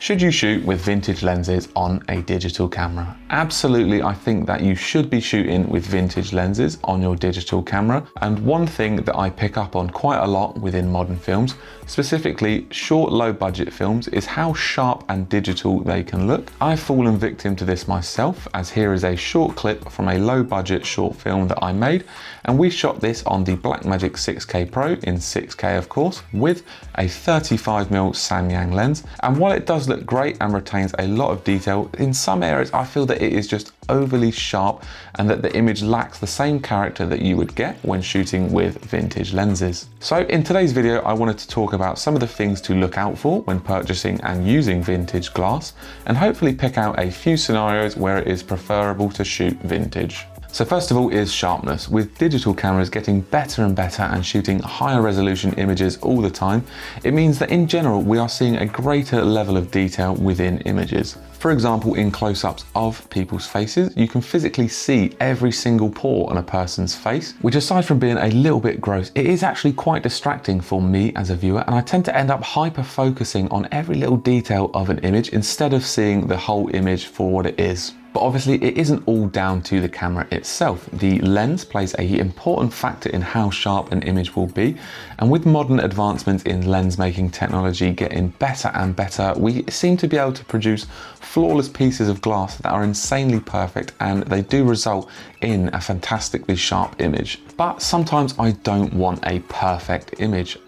Should you shoot with vintage lenses on a digital camera? Absolutely, I think that you should be shooting with vintage lenses on your digital camera. And one thing that I pick up on quite a lot within modern films, specifically short, low budget films, is how sharp and digital they can look. I've fallen victim to this myself, as here is a short clip from a low budget short film that I made. And we shot this on the Blackmagic 6K Pro in 6K, of course, with a 35mm Samyang lens. And while it does look great and retains a lot of detail, in some areas I feel that it is just overly sharp and that the image lacks the same character that you would get when shooting with vintage lenses. So in today's video, I wanted to talk about some of the things to look out for when purchasing and using vintage glass, and hopefully pick out a few scenarios where it is preferable to shoot vintage. So first of all is sharpness. With digital cameras getting better and better and shooting higher resolution images all the time, it means that in general we are seeing a greater level of detail within images. For example, in close-ups of people's faces, you can physically see every single pore on a person's face, which aside from being a little bit gross, it is actually quite distracting for me as a viewer, and I tend to end up hyper-focusing on every little detail of an image instead of seeing the whole image for what it is. But obviously it isn't all down to the camera itself. The lens plays an important factor in how sharp an image will be, and with modern advancements in lens making technology getting better and better, we seem to be able to produce flawless pieces of glass that are insanely perfect, and they do result in a fantastically sharp image. But sometimes I don't want a perfect image.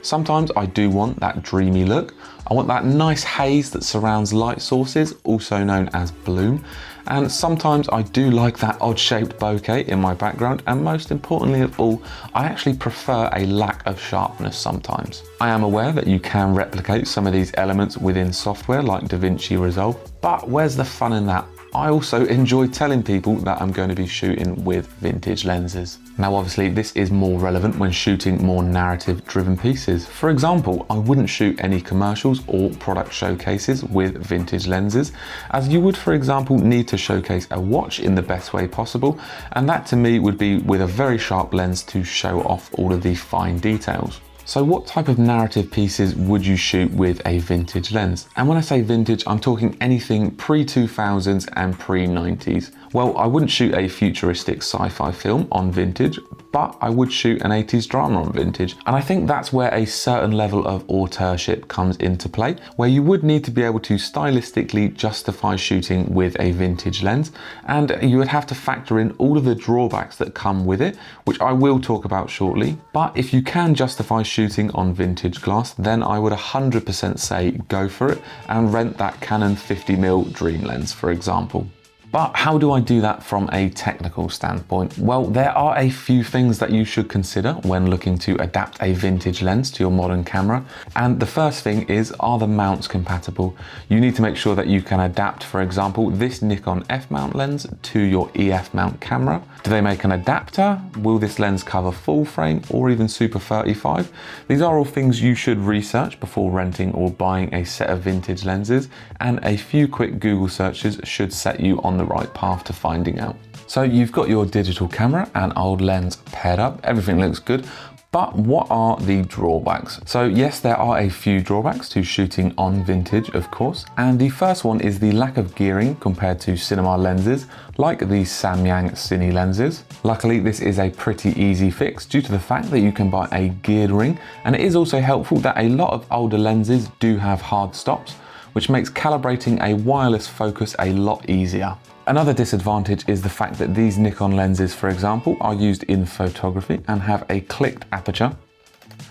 Sometimes I do want that dreamy look. I want that nice haze that surrounds light sources, also known as bloom. And sometimes I do like that odd shaped bokeh in my background, and most importantly of all, I actually prefer a lack of sharpness sometimes. I am aware that you can replicate some of these elements within software like DaVinci Resolve, but where's the fun in that? I also enjoy telling people that I'm going to be shooting with vintage lenses. Now obviously this is more relevant when shooting more narrative driven pieces. For example, I wouldn't shoot any commercials or product showcases with vintage lenses, as you would for example need to showcase a watch in the best way possible, and that to me would be with a very sharp lens to show off all of the fine details. So what type of narrative pieces would you shoot with a vintage lens? And when I say vintage, I'm talking anything pre-2000s and pre-90s. Well, I wouldn't shoot a futuristic sci-fi film on vintage, but I would shoot an 80s drama on vintage. And I think that's where a certain level of auteurship comes into play, where you would need to be able to stylistically justify shooting with a vintage lens, and you would have to factor in all of the drawbacks that come with it, which I will talk about shortly. But if you can justify shooting on vintage glass, then I would 100% say go for it and rent that Canon 50mm Dream lens, for example. But how do I do that from a technical standpoint? Well, there are a few things that you should consider when looking to adapt a vintage lens to your modern camera. And the first thing is, are the mounts compatible? You need to make sure that you can adapt, for example, this Nikon F Mount lens to your EF mount camera. Do they make an adapter? Will this lens cover full frame or even Super 35? These are all things you should research before renting or buying a set of vintage lenses, and a few quick Google searches should set you on the right path to finding out. So you've got your digital camera and old lens paired up, everything looks good. But what are the drawbacks? So yes, there are a few drawbacks to shooting on vintage, of course. And the first one is the lack of gearing compared to cinema lenses, like these Samyang Cine lenses. Luckily, this is a pretty easy fix due to the fact that you can buy a geared ring. And it is also helpful that a lot of older lenses do have hard stops, which makes calibrating a wireless focus a lot easier. Another disadvantage is the fact that these Nikon lenses, for example, are used in photography and have a clicked aperture.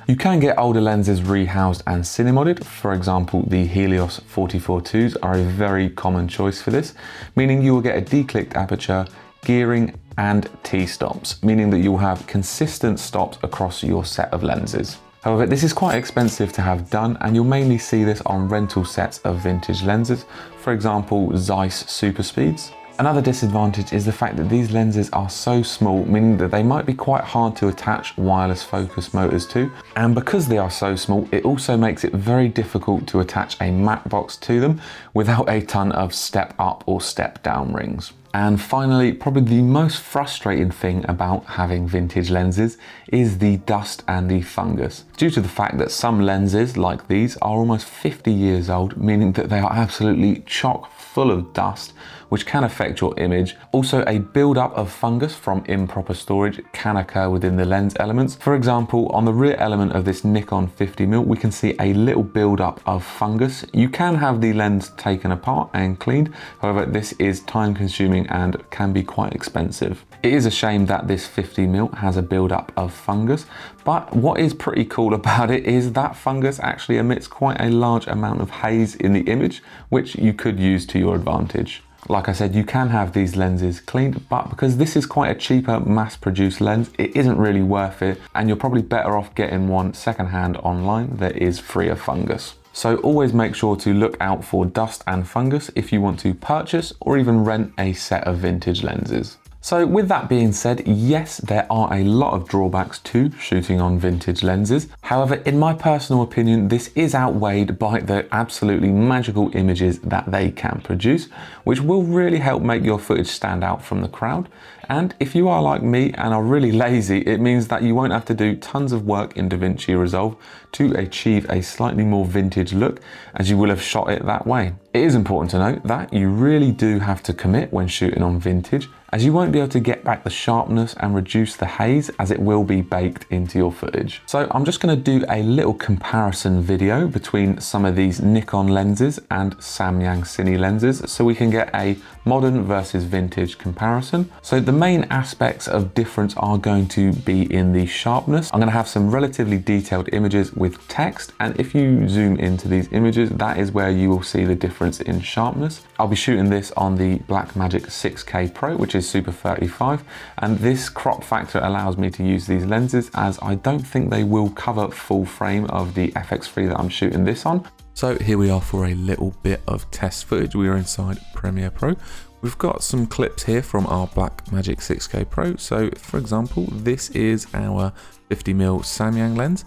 You can get older lenses rehoused and cinemodded. For example, the Helios 44-2s are a very common choice for this, meaning you will get a declicked aperture, gearing and T-stops, meaning that you'll have consistent stops across your set of lenses. However, this is quite expensive to have done, and you'll mainly see this on rental sets of vintage lenses, for example Zeiss Super Speeds. Another disadvantage is the fact that these lenses are so small, meaning that they might be quite hard to attach wireless focus motors to. And because they are so small, it also makes it very difficult to attach a matte box to them without a ton of step up or step down rings. And finally, probably the most frustrating thing about having vintage lenses is the dust and the fungus. Due to the fact that some lenses like these are almost 50 years old, meaning that they are absolutely chock full of dust, which can affect your image. Also, a buildup of fungus from improper storage can occur within the lens elements. For example, on the rear element of this Nikon 50mm, we can see a little buildup of fungus. You can have the lens taken apart and cleaned. However, this is time consuming and can be quite expensive. It is a shame that this 50mm has a buildup of fungus, but what is pretty cool about it is that fungus actually emits quite a large amount of haze in the image, which you could use to your advantage. Like I said, you can have these lenses cleaned, but because this is quite a cheaper mass-produced lens, it isn't really worth it, and you're probably better off getting one secondhand online that is free of fungus. So always make sure to look out for dust and fungus if you want to purchase or even rent a set of vintage lenses. So with that being said, yes, there are a lot of drawbacks to shooting on vintage lenses. However, in my personal opinion, this is outweighed by the absolutely magical images that they can produce, which will really help make your footage stand out from the crowd. And if you are like me and are really lazy, it means that you won't have to do tons of work in DaVinci Resolve to achieve a slightly more vintage look, as you will have shot it that way. It is important to note that you really do have to commit when shooting on vintage, as you won't be able to get back the sharpness and reduce the haze, as it will be baked into your footage. So I'm just going to do a little comparison video between some of these Nikon lenses and Samyang Cine lenses, so we can get a modern versus vintage comparison. So the main aspects of difference are going to be in the sharpness. I'm going to have some relatively detailed images with text, and if you zoom into these images, that is where you will see the difference in sharpness. I'll be shooting this on the Blackmagic 6K Pro, which is Super 35, and this crop factor allows me to use these lenses, as I don't think they will cover full frame of the FX3 that I'm shooting this on. So here we are for a little bit of test footage. We are inside Premiere Pro. We've got some clips here from our Blackmagic 6K Pro. So for example, this is our 50mm Samyang lens,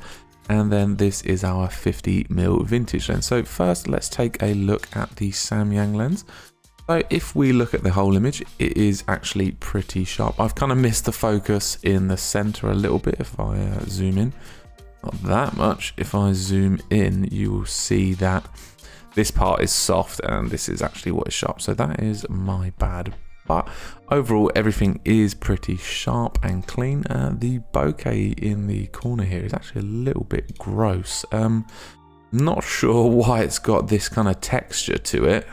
and then this is our 50mm vintage lens. So first, let's take a look at the Samyang lens. So if we look at the whole image, it is actually pretty sharp. I've kind of missed the focus in the center a little bit. If I zoom in, not that much. If I zoom in, you will see that this part is soft and this is actually what is sharp. So that is my bad. But overall, everything is pretty sharp and clean. The bokeh in the corner here is actually a little bit gross. Not sure why it's got this kind of texture to it,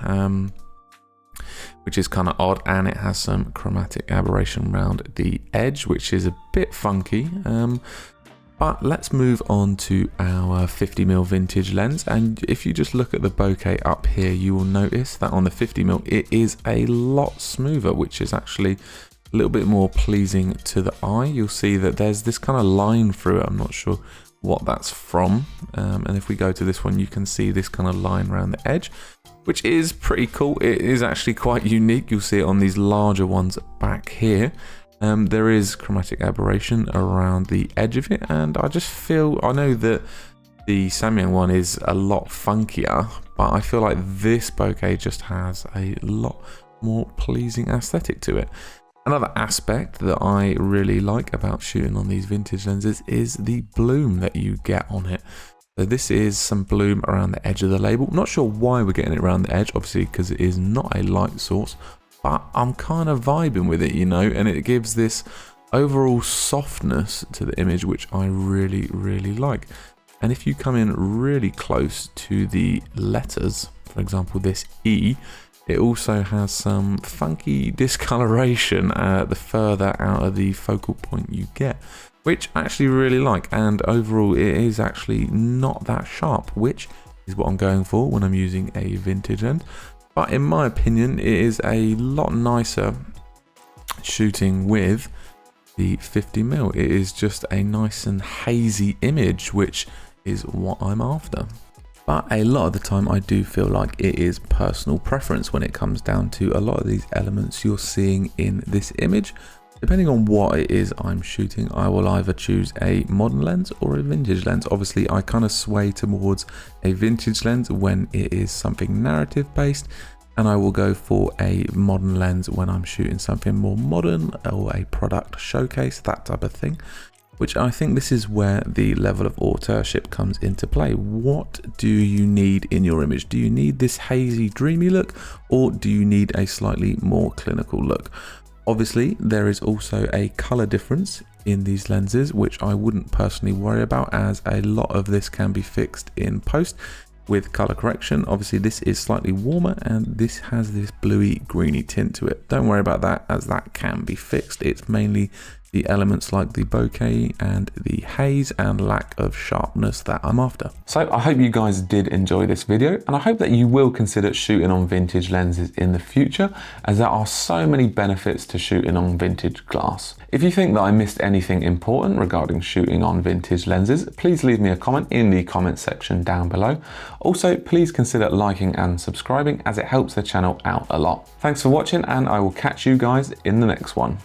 which is kind of odd, and it has some chromatic aberration around the edge, which is a bit funky. But let's move on to our 50mm vintage lens, and if you just look at the bokeh up here, you will notice that on the 50mm it is a lot smoother, which is actually a little bit more pleasing to the eye. You'll see that there's this kind of line through it. I'm not sure what that's from, and if we go to this one, you can see this kind of line around the edge, which is pretty cool. It is actually quite unique. You'll see it on these larger ones back here. There is chromatic aberration around the edge of it, and I just feel, I know that the Samyang one is a lot funkier, but I feel like this bokeh just has a lot more pleasing aesthetic to it. Another aspect that I really like about shooting on these vintage lenses is the bloom that you get on it. So this is some bloom around the edge of the label. Not sure why we're getting it around the edge, obviously because it is not a light source, but I'm kind of vibing with it, you know, and it gives this overall softness to the image, which I really, really like. And if you come in really close to the letters, for example, this E, it also has some funky discoloration the further out of the focal point you get, which I actually really like. And overall, it is actually not that sharp, which is what I'm going for when I'm using a vintage lens. But in my opinion, it is a lot nicer shooting with the 50mm. It is just a nice and hazy image, which is what I'm after. But a lot of the time, I do feel like it is personal preference when it comes down to a lot of these elements you're seeing in this image. Depending on what it is I'm shooting, I will either choose a modern lens or a vintage lens. Obviously, I kind of sway towards a vintage lens when it is something narrative based. and I will go for a modern lens when I'm shooting something more modern or a product showcase, that type of thing, which I think this is where the level of auteurship comes into play. What do you need in your image? Do you need this hazy, dreamy look, or do you need a slightly more clinical look? Obviously, there is also a color difference in these lenses, which I wouldn't personally worry about, as a lot of this can be fixed in post with color correction. Obviously, this is slightly warmer and this has this bluey greeny tint to it. Don't worry about that, as that can be fixed. It's mainly the elements like the bokeh and the haze and lack of sharpness that I'm after. So I hope you guys did enjoy this video, and I hope that you will consider shooting on vintage lenses in the future, as there are so many benefits to shooting on vintage glass. If you think that I missed anything important regarding shooting on vintage lenses, please leave me a comment in the comment section down below. Also, please consider liking and subscribing, as it helps the channel out a lot. Thanks for watching, and I will catch you guys in the next one.